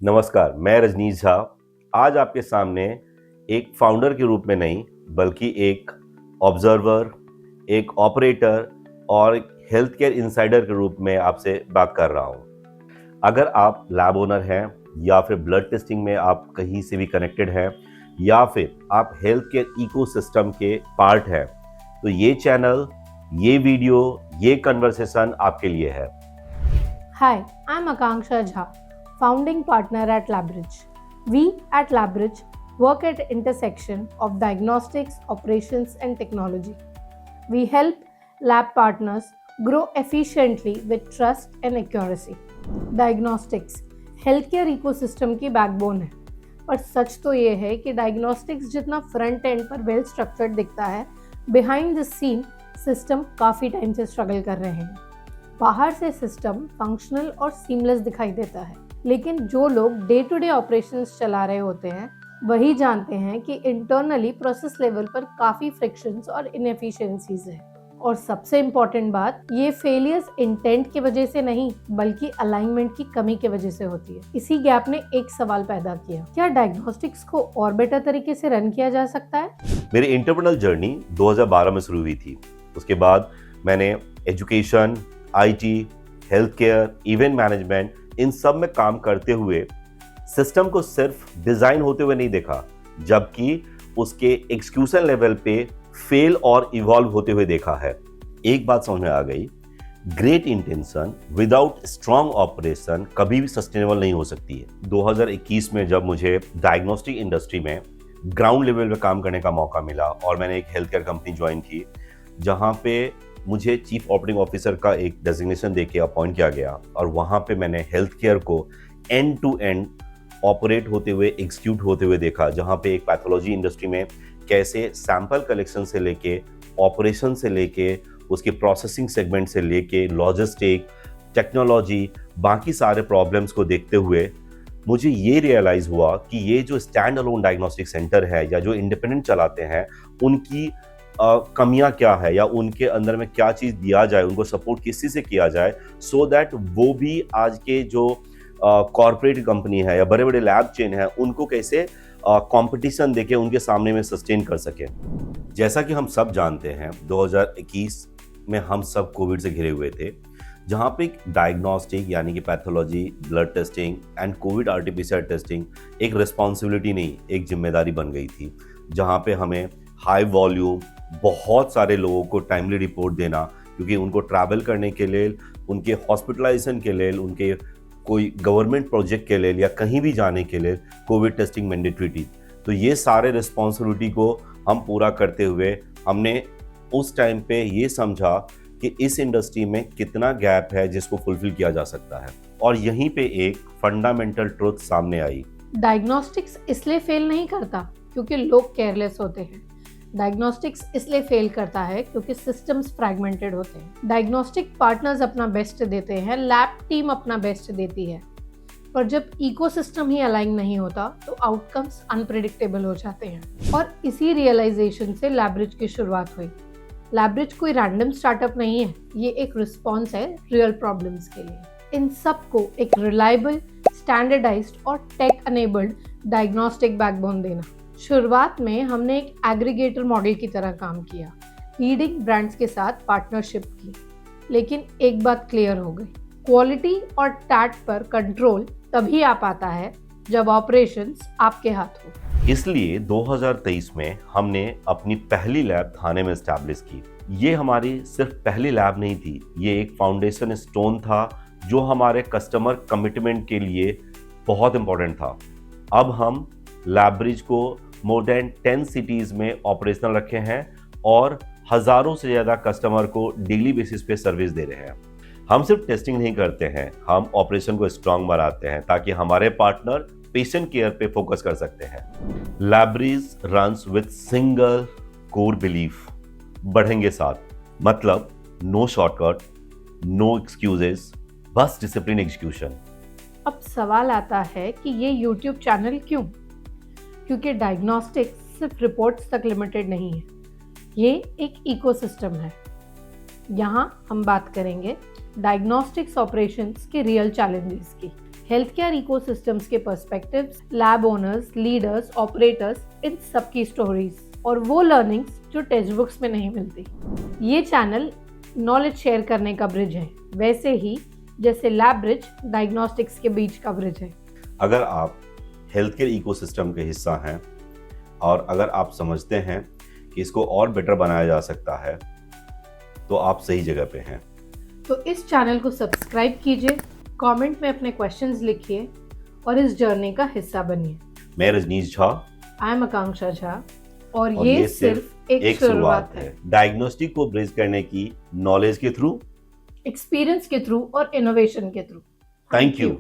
नमस्कार, मैं रजनीश झा आज आपके सामने एक फाउंडर के रूप में नहीं बल्कि एक ऑब्जर्वर, एक ऑपरेटर और एक हेल्थ केयर इंसाइडर के रूप में आपसे बात कर रहा हूं। अगर आप लैब ओनर हैं या फिर ब्लड टेस्टिंग में आप कहीं से भी कनेक्टेड हैं या फिर आप हेल्थ केयर इकोसिस्टम के पार्ट हैं, तो ये चैनल, ये वीडियो, ये कन्वर्सेशन आपके लिए है। Hi, I'm Akanksha Jha, founding partner at LabRidge. We at LabRidge work at the intersection of diagnostics, operations, and technology. We help lab partners grow efficiently with trust and accuracy. Diagnostics healthcare ecosystem की backbone है, पर सच तो ये है कि diagnostics जितना front end पर well structured दिखता है, behind the scene system काफ़ी टाइम से struggle कर रहे हैं। बाहर से सिस्टम फंक्शनल और सीमलेस दिखाई देता है, लेकिन जो लोग डे टू डे ऑपरेशंस चला रहे होते हैं वही जानते हैं कि इंटरनली प्रोसेस लेवल पर काफ़ी फ्रिक्शंस और इनएफिशिएंसीज है। और सबसे इम्पॉर्टेंट बात, ये फेलियर्स इंटेंट की वजह से नहीं बल्कि अलाइनमेंट की कमी की वजह से होती है। इसी गैप ने एक सवाल पैदा किया, क्या डायग्नोस्टिक्स को और बेटर तरीके से रन किया जा सकता है? मेरी एंटरप्रेन्योरल जर्नी 2012 में शुरू हुई थी। उसके बाद मैंने education, IT, health care, event management, इन सब में काम करते हुए सिस्टम को सिर्फ डिजाइन होते हुए नहीं देखा, जबकि उसके एग्जीक्यूशन लेवल पे फेल और इवॉल्व होते हुए देखा है। एक बात समझ में आ गई, great intention without strong operation कभी भी सस्टेनेबल नहीं हो सकती है। 2021 में जब मुझे डायग्नोस्टिक इंडस्ट्री में ग्राउंड लेवल पे काम करने का मौका मिला और मैंने एक हेल्थ केयर कंपनी ज्वाइन की, जहाँ पे मुझे चीफ ऑपरेटिंग ऑफिसर का एक डेजिग्नेशन देके अपॉइंट किया गया और वहाँ पे मैंने हेल्थ केयर को एंड टू एंड ऑपरेट होते हुए, एग्जीक्यूट होते हुए देखा, जहाँ पे एक पैथोलॉजी इंडस्ट्री में कैसे सैंपल कलेक्शन से लेके, ऑपरेशन से लेके, उसके प्रोसेसिंग सेगमेंट से लेके, लॉजिस्टिक, टेक्नोलॉजी, बाकी सारे प्रॉब्लम्स को देखते हुए मुझे ये रियलाइज़ हुआ कि ये जो स्टैंड अलोन डायग्नोस्टिक सेंटर है या जो इंडिपेंडेंट चलाते हैं, उनकी कमियां क्या है या उनके अंदर में क्या चीज़ दिया जाए, उनको सपोर्ट किस चीज़ से किया जाए, सो दैट वो भी आज के जो कॉर्पोरेट कंपनी है या बड़े बड़े लैब चेन है उनको कैसे कंपटीशन देके उनके सामने में सस्टेन कर सके। जैसा कि हम सब जानते हैं, 2021 में हम सब कोविड से घिरे हुए थे, जहाँ पे डायग्नोस्टिक यानी कि pathology, blood testing and Covid RTPCR testing एक रिस्पॉन्सिबिलिटी नहीं, एक जिम्मेदारी बन गई थी, जहाँ पे हमें हाई वॉल्यूम बहुत सारे लोगों को टाइमली रिपोर्ट देना, क्योंकि उनको ट्रैवल करने के लिए, उनके हॉस्पिटलाइजेशन के लिए, उनके कोई गवर्नमेंट प्रोजेक्ट के लिए या कहीं भी जाने के लिए कोविड टेस्टिंग मैंडेटरी थी। तो ये सारे रिस्पॉन्सिबिलिटी को हम पूरा करते हुए हमने उस टाइम पे ये समझा कि इस इंडस्ट्री में कितना गैप है जिसको फुलफिल किया जा सकता है, और यहीं पे एक फंडामेंटल ट्रुथ सामने आई। डायग्नोस्टिक्स इसलिए फेल नहीं करता क्योंकि लोग केयरलेस होते हैं। डायग्नोस्टिक्स इसलिए फेल करता है क्योंकि सिस्टम्स फ्रैगमेंटेड होते हैं। डायग्नोस्टिक पार्टनर्स अपना बेस्ट देते हैं, लैब टीम अपना बेस्ट देती है, पर जब इकोसिस्टम ही अलाइन नहीं होता तो आउटकम्स अनप्रेडिक्टेबल हो जाते हैं। और इसी रियलाइजेशन से लैबरिज की शुरुआत हुई। लैबरिज कोई रैंडम स्टार्टअप नहीं है, ये एक रिस्पॉन्स है रियल प्रॉब्लम्स के लिए। इन सबको एक रिलायबल, स्टैंडर्डाइज्ड और टेक अनेबल्ड डायग्नोस्टिक बैकबोन देना। शुरुआत में हमने एक एग्रीगेटर मॉडल की तरह काम किया, लीडिंग ब्रांड्स के साथ पार्टनरशिप की, लेकिन एक बात क्लियर हो गई, क्वालिटी और टैट पर कंट्रोल तभी आ पाता है जब ऑपरेशंस आपके हाथ हो। इसलिए 2023 में हमने अपनी पहली लैब थाने में एस्टैब्लिश की। ये हमारी सिर्फ पहली लैब नहीं थी, ये एक फाउंडेशन स्टोन था जो हमारे कस्टमर कमिटमेंट के लिए बहुत इंपॉर्टेंट था। अब हम लैबरिज को मोर देन 10 सिटीज़ में ऑपरेशनल रखे हैं और हज़ारों से ज़्यादा कस्टमर को डेली बेसिस पे सर्विस दे रहे हैं। हम सिर्फ टेस्टिंग नहीं करते हैं, हम ऑपरेशन को स्ट्रॉन्ग बनाते हैं ताकि हमारे पार्टनर पेशेंट केयर पे फोकस कर सकते हैं। Labridge runs with single core belief, बढ़ेंगे साथ, मतलब नो शॉर्टकट, नो एक्सक्यूजेस, बस डिसिप्लिन एग्जीक्यूशन। अब सवाल आता है कि ये YouTube चैनल क्यों? क्योंकि डायग्नोस्टिक्स सिर्फ रिपोर्ट्स तक लिमिटेड नहीं है, ये एक इकोसिस्टम है। यहाँ हम बात करेंगे डायग्नोस्टिक्स ऑपरेशंस के रियल चैलेंजेस की। हेल्थ केयर इकोसिस्टम्स के perspectives, lab owners, leaders, operators, इन सबकी स्टोरीज और वो लर्निंग्स जो टेक्स्ट बुक्स में नहीं मिलती। ये चैनल नॉलेज शेयर करने का ब्रिज है, वैसे ही जैसे लैब ब्रिज डायग्नोस्टिक्स के बीच का ब्रिज है। अगर आप हेल्थ केयर इकोसिस्टम के हिस्सा हैं और अगर आप समझते हैं कि इसको और बेटर बनाया जा सकता है तो आप सही जगह पे हैं। तो इस चैनल को सब्सक्राइब कीजिए, कमेंट में अपने क्वेश्चंस लिखिए और इस जर्नी का हिस्सा बनिए। मैं रजनीश झा, आई एम आकांक्षा झा और और ये सिर्फ एक शुरुआत है। डायग्नोस्टिक को ब्रिज करने की नॉलेज के थ्रू, एक्सपीरियंस के थ्रू और इनोवेशन के थ्रू। Thank you.